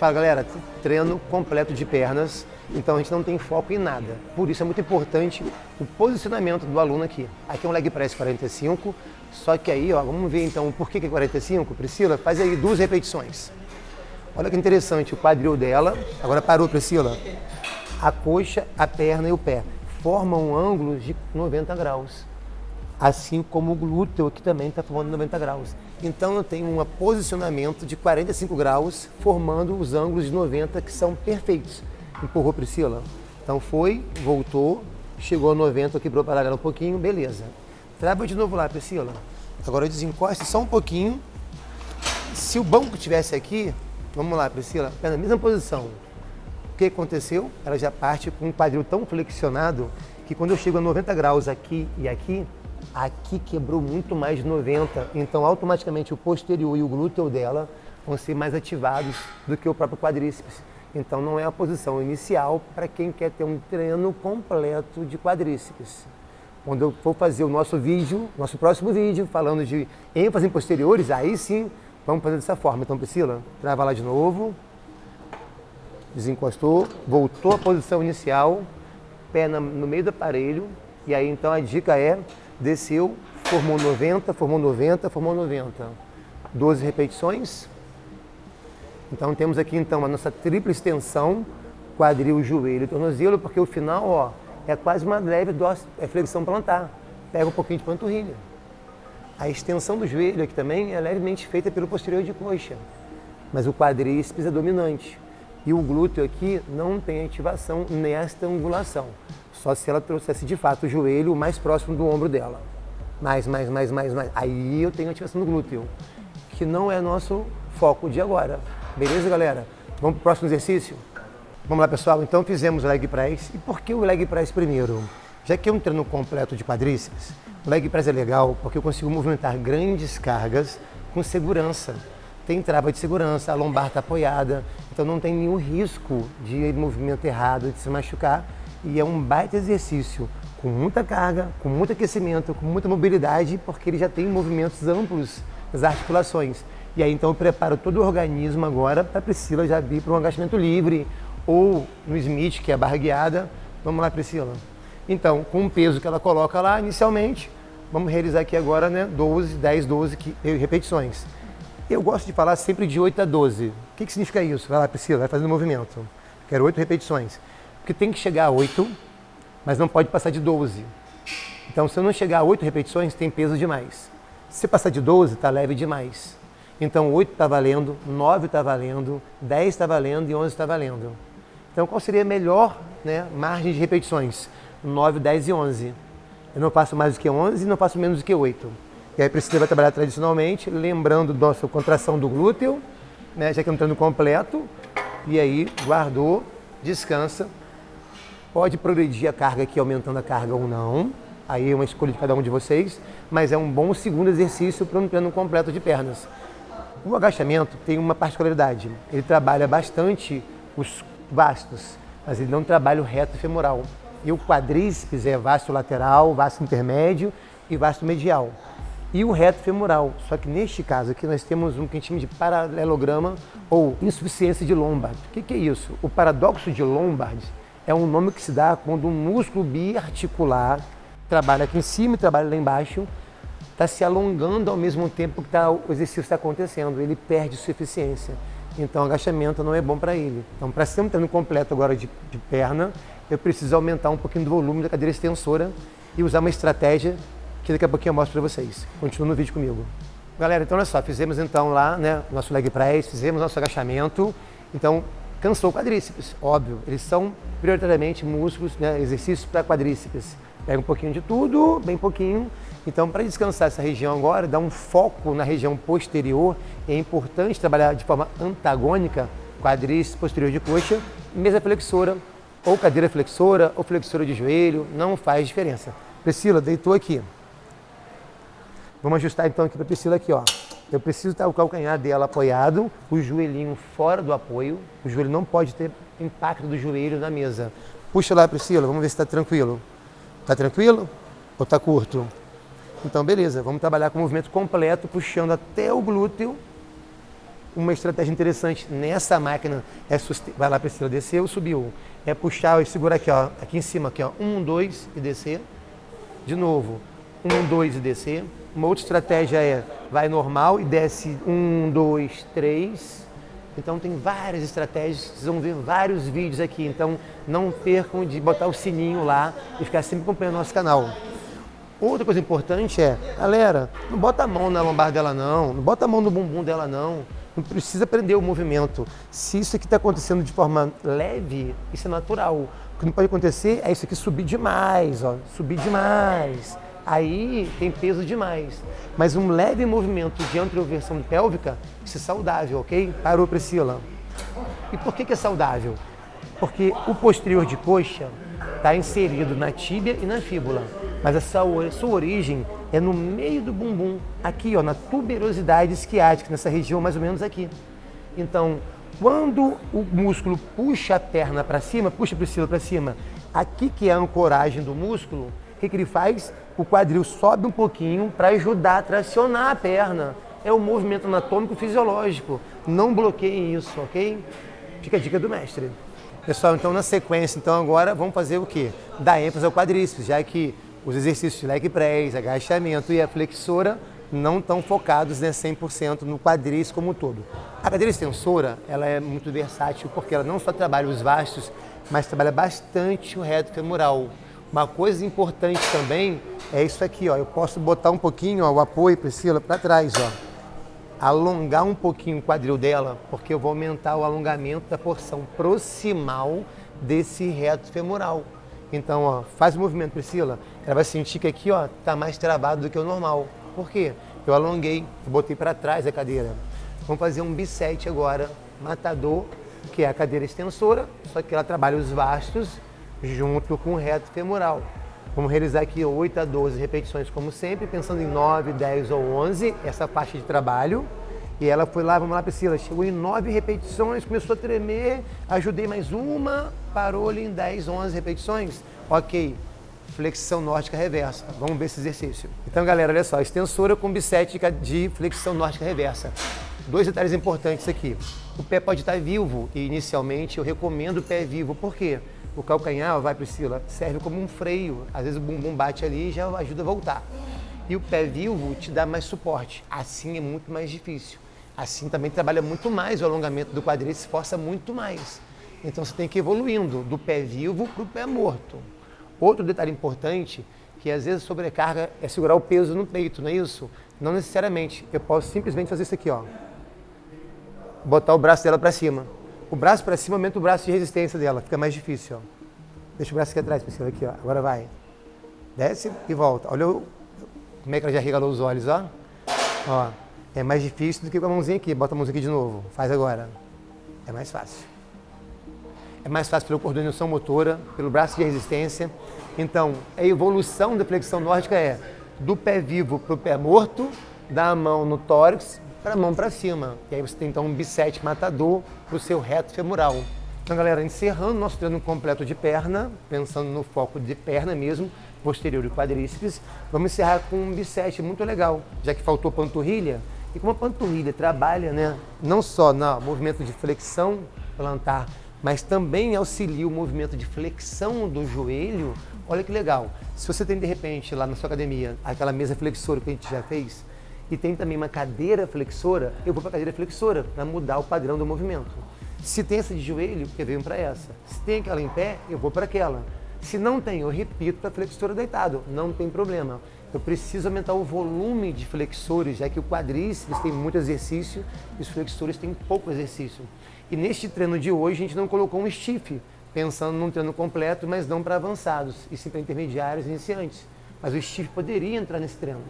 Fala, galera, treino completo de pernas, então a gente não tem foco em nada. Por isso é muito importante o posicionamento do aluno aqui. Aqui é um leg press 45, só que aí, ó, vamos ver então por que é 45. Priscila, faz aí 2 repetições. Olha que interessante, o quadril dela, agora parou, Priscila. A coxa, a perna e o pé formam um ângulo de 90 graus. Assim como o glúteo aqui também está formando 90 graus. Então eu tenho um posicionamento de 45 graus, formando os ângulos de 90 que são perfeitos. Empurrou, Priscila? Então foi, voltou, chegou a 90, quebrou paralelo um pouquinho, beleza. Trava de novo lá, Priscila. Agora desencoste só um pouquinho. Se o banco estivesse aqui, vamos lá, Priscila, na mesma posição. O que aconteceu? Ela já parte com um quadril tão flexionado que quando eu chego a 90 graus aqui e aqui quebrou muito mais de 90, então automaticamente o posterior e o glúteo dela vão ser mais ativados do que o próprio quadríceps. Então não é a posição inicial para quem quer ter um treino completo de quadríceps. Quando eu for fazer o nosso próximo vídeo, falando de ênfase em posteriores, aí sim vamos fazer dessa forma. Então, Priscila, trava lá de novo, desencostou, voltou à posição inicial, pé no meio do aparelho, e aí então a dica é: desceu, formou 90, formou 90, formou 90. 12 repetições. Então temos aqui então a nossa tripla extensão, quadril, joelho e tornozelo, porque o final, ó, é quase uma leve flexão plantar. Pega um pouquinho de panturrilha. A extensão do joelho aqui também é levemente feita pelo posterior de coxa, mas o quadríceps é dominante. E o glúteo aqui não tem ativação nesta angulação. Só se ela trouxesse de fato o joelho mais próximo do ombro dela. Mais. Aí eu tenho ativação do glúteo, que não é nosso foco de agora. Beleza, galera? Vamos para o próximo exercício? Vamos lá, pessoal. Então fizemos o leg press. E por que o leg press primeiro? Já que é um treino completo de quadríceps, o leg press é legal porque eu consigo movimentar grandes cargas com segurança. Tem trava de segurança, a lombar está apoiada, então não tem nenhum risco de movimento errado, de se machucar. E é um baita exercício, com muita carga, com muito aquecimento, com muita mobilidade, porque ele já tem movimentos amplos nas articulações. E aí então eu preparo todo o organismo agora para a Priscila já vir para um agachamento livre, ou no Smith, que é a barra guiada. Vamos lá, Priscila. Então, com o peso que ela coloca lá inicialmente, vamos realizar aqui agora, né, 10, 12 repetições. Eu gosto de falar sempre de 8 a 12. O que significa isso? Vai lá, Priscila, vai fazendo o movimento. Quero 8 repetições. Porque tem que chegar a 8, mas não pode passar de 12. Então, se eu não chegar a 8 repetições, tem peso demais. Se passar de 12, está leve demais. Então, 8 está valendo, 9 está valendo, 10 está valendo e 11 está valendo. Então, qual seria a melhor, né, margem de repetições? 9, 10 e 11. Eu não faço mais do que 11 e não faço menos do que 8. E aí, a Priscila vai trabalhar tradicionalmente, lembrando da nossa contração do glúteo, né, já que é um treino completo. E aí, guardou, descansa. Pode progredir a carga aqui, aumentando a carga ou não. Aí é uma escolha de cada um de vocês. Mas é um bom segundo exercício para um treino completo de pernas. O agachamento tem uma particularidade. Ele trabalha bastante os vastos, mas ele não trabalha o reto femoral. E o quadríceps é vasto lateral, vasto intermédio e vasto medial. E o reto femoral. Só que neste caso aqui nós temos um que a gente chama de paralelograma ou insuficiência de Lombard. O que é isso? O paradoxo de Lombard é um nome que se dá quando um músculo biarticular trabalha aqui em cima e trabalha lá embaixo, está se alongando ao mesmo tempo que o exercício está acontecendo, ele perde sua eficiência. Então, o agachamento não é bom para ele. Então, para ser um treino completo agora de perna, eu preciso aumentar um pouquinho do volume da cadeira extensora e usar uma estratégia que daqui a pouquinho eu mostro para vocês. Continua no vídeo comigo. Galera, então olha só, fizemos então lá, né, nosso leg press, fizemos nosso agachamento. Então, cansou o quadríceps, óbvio. Eles são prioritariamente músculos, né, exercícios para quadríceps. Pega um pouquinho de tudo, bem pouquinho. Então, para descansar essa região agora, dar um foco na região posterior, é importante trabalhar de forma antagônica, quadríceps, posterior de coxa, mesa flexora, ou cadeira flexora, ou flexora de joelho, não faz diferença. Priscila, deitou aqui. Vamos ajustar então aqui para a Priscila aqui, ó. Eu preciso estar o calcanhar dela apoiado, o joelhinho fora do apoio. O joelho não pode ter impacto do joelho na mesa. Puxa lá, Priscila, vamos ver se está tranquilo. Está tranquilo ou está curto? Então, beleza, vamos trabalhar com o movimento completo, puxando até o glúteo Uma estratégia interessante nessa máquina é vai lá, Priscila, desceu, subiu. É puxar e segurar aqui, ó, aqui em cima, aqui, ó, 1, 2 e descer. De novo, 1, 2 e descer. Uma outra estratégia é vai normal e desce 1, 2, 3. Então tem várias estratégias, vocês vão ver vários vídeos aqui. Então não percam de botar o sininho lá e ficar sempre acompanhando o nosso canal. Outra coisa importante é, galera, não bota a mão na lombar dela não bota a mão no bumbum dela não precisa aprender o movimento. Se isso aqui está acontecendo de forma leve, isso é natural. O que não pode acontecer é isso aqui subir demais, ó, subir demais. Aí tem peso demais. Mas um leve movimento de anteroversão pélvica, isso é saudável, ok? Parou, Priscila. E por que é saudável? Porque o posterior de coxa está inserido na tíbia e na fíbula. Mas a sua origem é no meio do bumbum, aqui, ó, na tuberosidade esquiática, nessa região mais ou menos aqui. Então, quando o músculo puxa a perna para cima, puxa a Priscila para cima, aqui que é a ancoragem do músculo, o que ele faz? O quadril sobe um pouquinho para ajudar a tracionar a perna. É um movimento anatômico fisiológico. Não bloqueiem isso, ok? Fica a dica do mestre. Pessoal, então na sequência, então agora vamos fazer o quê? Dar ênfase ao quadríceps, já que os exercícios de leg press, agachamento e a flexora não estão focados, né, 100% no quadríceps como um todo. A cadeira extensora, ela é muito versátil porque ela não só trabalha os vastos, mas trabalha bastante o reto femoral. Uma coisa importante também é isso aqui, ó. Eu posso botar um pouquinho, ó, o apoio, Priscila, para trás, ó. Alongar um pouquinho o quadril dela, porque eu vou aumentar o alongamento da porção proximal desse reto femoral. Então, ó, faz o movimento, Priscila. Ela vai sentir que aqui, ó, tá mais travado do que o normal. Por quê? Eu alonguei, botei para trás a cadeira. Vamos fazer um bisete agora, matador, que é a cadeira extensora, só que ela trabalha os vastos junto com o reto femoral. Vamos realizar aqui 8 a 12 repetições, como sempre, pensando em 9, 10 ou 11, essa faixa de trabalho. E ela foi lá, vamos lá, Priscila, chegou em 9 repetições, começou a tremer, ajudei mais uma, parou ali em 10, 11 repetições. Ok, flexão nórdica reversa. Vamos ver esse exercício. Então, galera, olha só, extensora com bisete de flexão nórdica reversa. 2 detalhes importantes aqui. O pé pode estar vivo e, inicialmente, eu recomendo o pé vivo. Por quê? O calcanhar, vai, Priscila, serve como um freio. Às vezes o bumbum bate ali e já ajuda a voltar. E o pé vivo te dá mais suporte. Assim é muito mais difícil. Assim também trabalha muito mais o alongamento do quadríceps, força muito mais. Então você tem que ir evoluindo do pé vivo para o pé morto. Outro detalhe importante, que às vezes sobrecarga é segurar o peso no peito, não é isso? Não necessariamente. Eu posso simplesmente fazer isso aqui, ó. Botar o braço dela para cima. O braço para cima aumenta o braço de resistência dela, fica mais difícil, ó. Deixa o braço aqui atrás, Priscila, aqui, ó. Agora vai. Desce e volta. Olha como é que ela já regalou os olhos, ó. Ó. É mais difícil do que com a mãozinha aqui. Bota a mãozinha aqui de novo. Faz agora. É mais fácil. É mais fácil pela coordenação motora, pelo braço de resistência. Então, a evolução da flexão nórdica é do pé vivo para o pé morto, da mão no tórax para a mão para cima. E aí você tem então um bisete matador para o seu reto femoral. Então, galera, encerrando nosso treino completo de perna, pensando no foco de perna mesmo, posterior e quadríceps, vamos encerrar com um bisete muito legal, já que faltou panturrilha. E como a panturrilha trabalha, né, não só no movimento de flexão plantar, mas também auxilia o movimento de flexão do joelho, olha que legal. Se você tem, de repente, lá na sua academia, aquela mesa flexora que a gente já fez, e tem também uma cadeira flexora, eu vou para a cadeira flexora para mudar o padrão do movimento. Se tem essa de joelho, eu venho para essa. Se tem aquela em pé, eu vou para aquela. Se não tem, eu repito para a flexora deitado, não tem problema. Eu preciso aumentar o volume de flexores, já que o quadríceps tem muito exercício e os flexores têm pouco exercício. E neste treino de hoje, a gente não colocou um stiff, pensando num treino completo, mas não para avançados, e sim para intermediários e iniciantes. Mas o stiff poderia entrar nesse treino.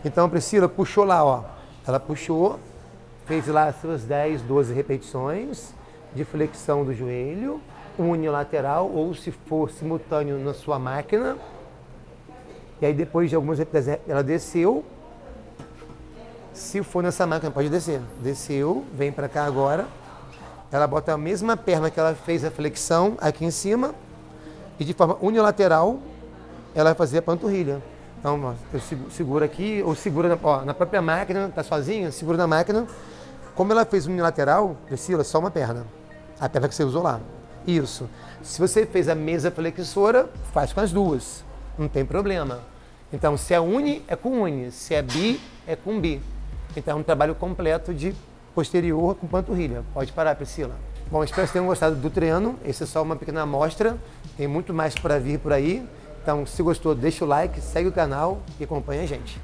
Então a Priscila puxou lá, ó. Ela puxou, fez lá as suas 10, 12 repetições de flexão do joelho, unilateral, ou se for simultâneo na sua máquina. E aí depois de algumas repetições, ela desceu. Se for nessa máquina, pode descer. Desceu, vem para cá agora. Ela bota a mesma perna que ela fez a flexão aqui em cima. E de forma unilateral, ela vai fazer a panturrilha. Então, ó, eu seguro aqui, ou segura na própria máquina, tá sozinha, segura na máquina. Como ela fez unilateral, Priscila, só uma perna. A perna que você usou lá. Isso. Se você fez a mesa flexora, faz com as duas. Não tem problema. Então, se é uni, é com uni. Se é bi, é com bi. Então, é um trabalho completo de posterior com panturrilha. Pode parar, Priscila. Bom, espero que vocês tenham gostado do treino. Esse é só uma pequena amostra. Tem muito mais para vir por aí. Então, se gostou, deixa o like, segue o canal e acompanha a gente.